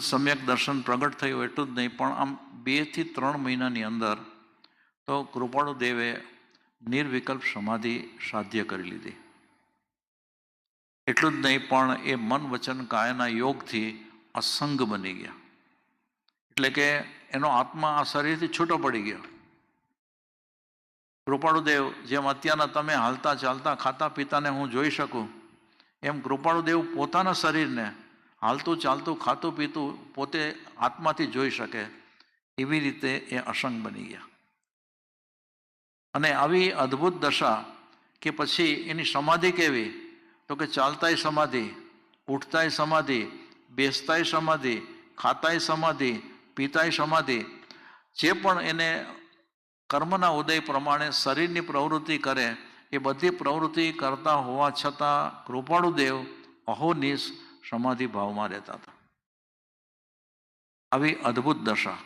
સમ્યક દર્શન પ્રગટ થયું એટલું જ નહીં, પણ આમ 2 થી 3 મહિનાની અંદર તો કૃપાળુ દેવે નિર્વિકલ્પ સમાધિ સાધ્ય કરી લીધી. એટલું જ નહીં, પણ એ મન વચન કાયાના યોગથી અસંગ બની ગયા. એટલે કે એનો આત્મા આ શરીરથી છૂટો પડી ગયો. કૃપાળુદેવ જેમ અત્યારના તમે હાલતા ચાલતા ખાતા પીતાને હું જોઈ શકું, એમ કૃપાળુદેવ પોતાના શરીરને હાલતું ચાલતું ખાતું પીતું પોતે આત્માથી જોઈ શકે. એવી રીતે એ અસંગ બની ગયા. અને આવી અદ્ભુત દશા કે પછી એની સમાધિ કેવી, તો કે ચાલતાય સમાધિ, ઉઠતાય સમાધિ, બેસતાય સમાધિ, ખાતાય સમાધિ, પીતાય સમાધિ. જે પણ એને કર્મના ઉદય પ્રમાણે શરીરની પ્રવૃત્તિ કરે એ બધી પ્રવૃત્તિ કરતા હોવા છતાં કૃપાળુદેવ અહોનિશ સમાધિ ભાવમાં રહેતા હતા. આવી અદ્ભુત દશા.